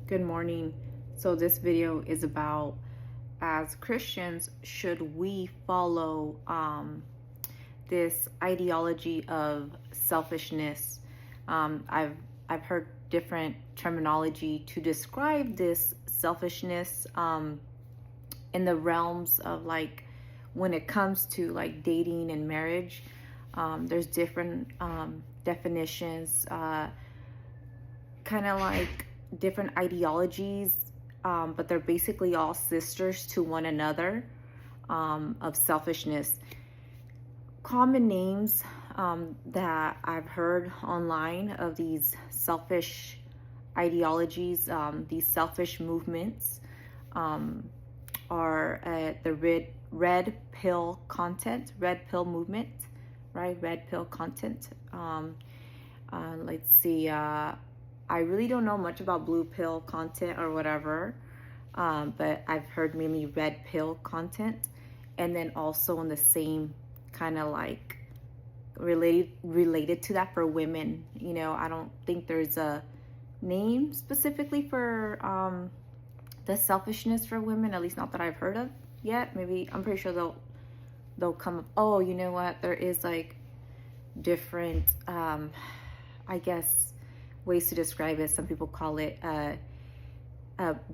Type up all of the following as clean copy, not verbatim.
Good morning. So this video is about, as Christians, should we follow this ideology of selfishness? I've heard different terminology to describe this selfishness in the realms of, like, when it comes to like dating and marriage. There's different definitions, kind of like different ideologies, but they're basically all sisters to one another, of selfishness. Common names that I've heard online of these selfish ideologies, these selfish movements, are the red pill content, red pill movement, right? Red pill content. Let's see. I really don't know much about blue pill content or whatever, but I've heard mainly red pill content, and then also in the same kind of like related to that for women. I don't think there's a name specifically for the selfishness for women, at least not that I've heard of yet. Maybe I'm pretty sure they'll come up. Oh, you know what? There is like different, I guess, ways to describe it. Some people call it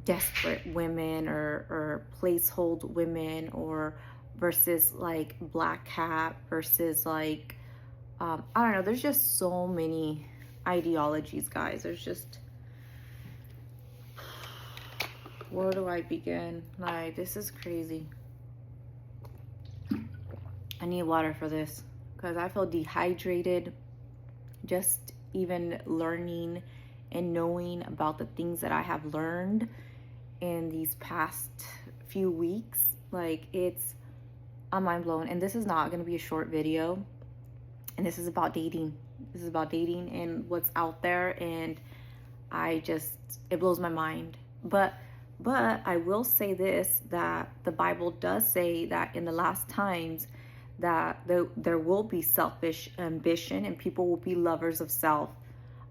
desperate women, or placehold women, or versus like black hat versus like I don't know. There's just so many ideologies, guys. There's just, where do I begin? Like, this is crazy. I need water for this because I feel dehydrated just even learning and knowing about the things that I have learned in these past few weeks. Like, I'm mind blown. And this is not going to be a short video. And this is about dating. This is about dating and what's out there. And it blows my mind. But I will say this, that the Bible does say that in the last times that there will be selfish ambition, and people will be lovers of self,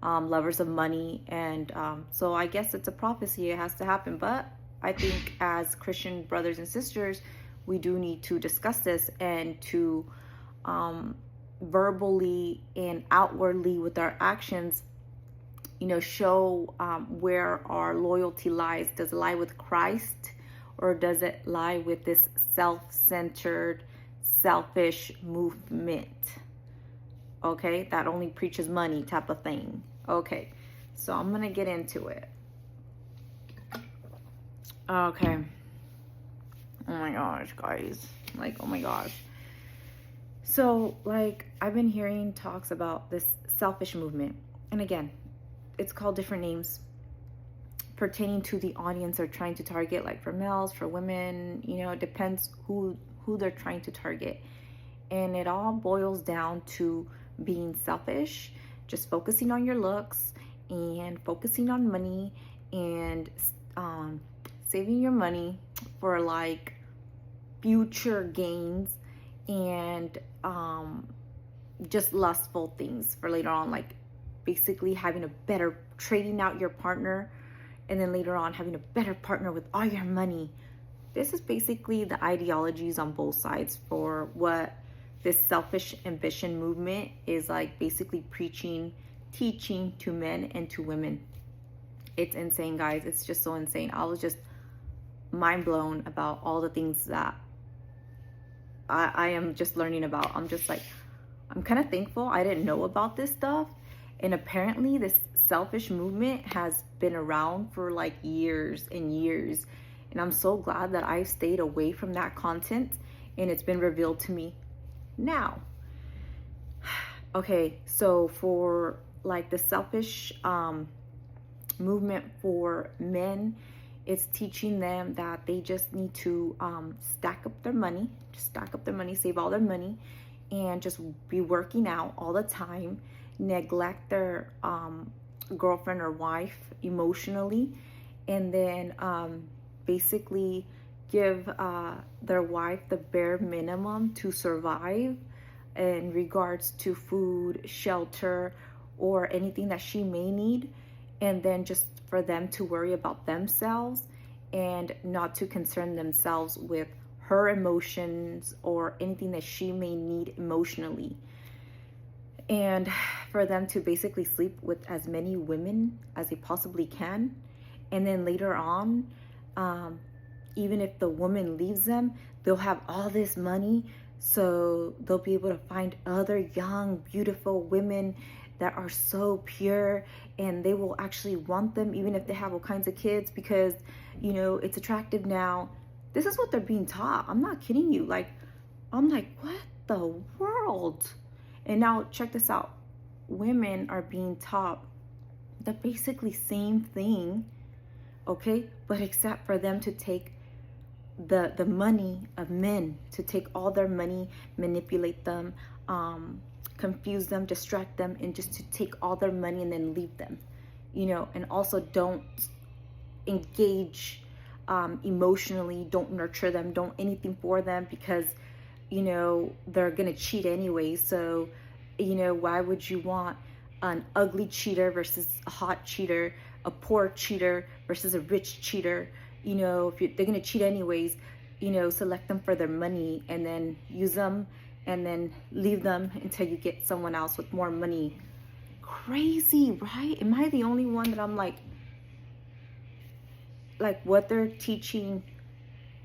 lovers of money. And so I guess it's a prophecy. It has to happen. But I think as Christian brothers and sisters, we do need to discuss this and to verbally and outwardly with our actions, show where our loyalty lies. Does it lie with Christ, or does it lie with this self-centered, selfish movement? Okay, that only preaches money type of thing. Okay, so I'm gonna get into it. Okay. Oh my gosh, guys. Like, oh my gosh. So, like, I've been hearing talks about this selfish movement. And again, it's called different names pertaining to the audience they're trying to target, like for males, for women. It depends who they're trying to target. And it all boils down to being selfish, just focusing on your looks and focusing on money, and saving your money for like future gains, and just lustful things for later on, like basically having a better, trading out your partner, and then later on having a better partner with all your money. This is basically the ideologies on both sides for what this selfish ambition movement is, like basically preaching, teaching to men and to women. It's insane, guys. It's just so insane. I was just mind blown about all the things that I am just learning about. I'm just like, I'm kind of thankful I didn't know about this stuff. And apparently this selfish movement has been around for like years and years. And I'm so glad that I've stayed away from that content and it's been revealed to me now. Okay, so for like the selfish movement for men, it's teaching them that they just need to stack up their money, save all their money, and just be working out all the time, neglect their girlfriend or wife emotionally, and then basically give their wife the bare minimum to survive in regards to food, shelter, or anything that she may need. And then just for them to worry about themselves and not to concern themselves with her emotions or anything that she may need emotionally. And for them to basically sleep with as many women as they possibly can. And then later on, even if the woman leaves them, they'll have all this money. So they'll be able to find other young, beautiful women that are so pure, and they will actually want them even if they have all kinds of kids because, you know, it's attractive now. This is what they're being taught. I'm not kidding you. Like, I'm like, what the world? And now check this out. Women are being taught the basically same thing, okay? But except for them to take the money of men, to take all their money, manipulate them, confuse them, distract them, and just to take all their money and then leave them, you know. And also don't engage emotionally, don't nurture them, don't anything for them, because, you know, they're gonna cheat anyway. So, you know, why would you want an ugly cheater versus a hot cheater, a poor cheater versus a rich cheater? You know, if they're gonna cheat anyways, you know, select them for their money and then use them and then leave them until you get someone else with more money. Crazy, right? Am I the only one that I'm like what they're teaching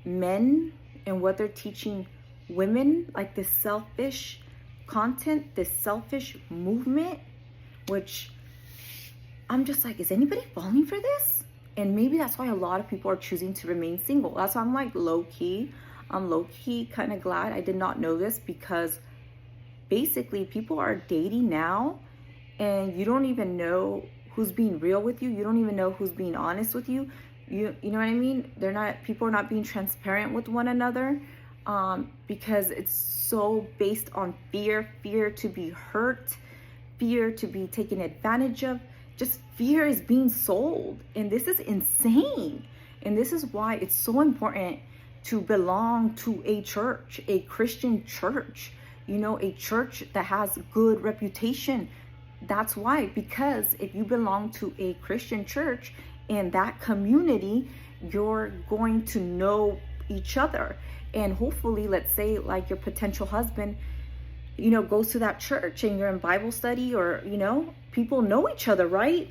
men and what they're teaching women, like this selfish content, this selfish movement, which I'm just like, is anybody falling for this? And maybe that's why a lot of people are choosing to remain single. That's why I'm like I'm low-key kind of glad I did not know this, because basically people are dating now and you don't even know who's being real with you. You don't even know who's being honest with you. You know what I mean? People are not being transparent with one another, because it's so based on fear to be hurt, fear to be taken advantage of. Just fear is being sold, and this is insane. And this is why it's so important to belong to a church, a Christian church, you know, a church that has good reputation. That's why, because if you belong to a Christian church, in that community, you're going to know each other. And hopefully, let's say like your potential husband, you know, goes to that church and you're in Bible study, or, you know, people know each other, right?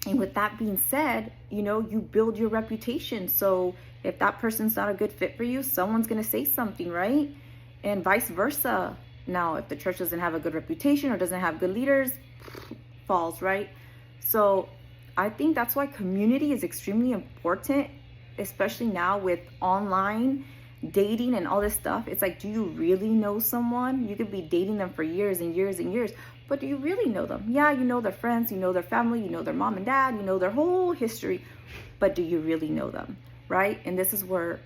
And with that being said, you know, you build your reputation. So if that person's not a good fit for you, someone's going to say something, right? And vice versa. Now, if the church doesn't have a good reputation or doesn't have good leaders, falls, right? So I think that's why community is extremely important, especially now with online dating and all this stuff. It's like, do you really know someone? You could be dating them for years and years and years, but do you really know them? Yeah, you know their friends, you know their family, you know their mom and dad, you know their whole history, but do you really know them, right? And this is where,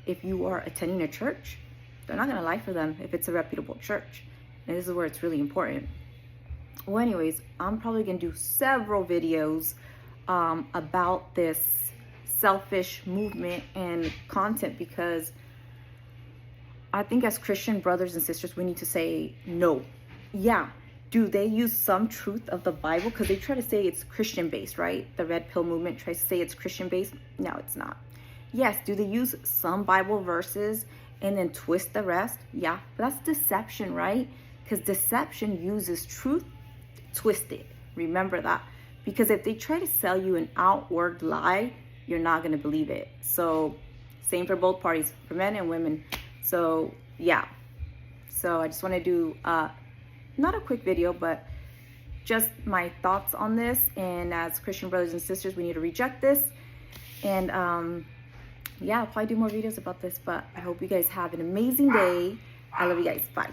if you are attending a church, they're not going to lie for them if it's a reputable church. And this is where it's really important. Well, anyways, I'm probably going to do several videos about this selfish movement and content, because I think as Christian brothers and sisters, we need to say no. Yeah, do they use some truth of the Bible? Because they try to say it's Christian based, right? The red pill movement tries to say it's Christian based. No, it's not. Yes, do they use some Bible verses and then twist the rest? Yeah, but that's deception, right? Because deception uses truth twisted. Remember that. Because if they try to sell you an outward lie, you're not going to believe it. So same for both parties, for men and women. So yeah. So I just want to do not a quick video, but just my thoughts on this. And as Christian brothers and sisters, we need to reject this. And yeah, I'll probably do more videos about this, but I hope you guys have an amazing day. I love you guys. Bye.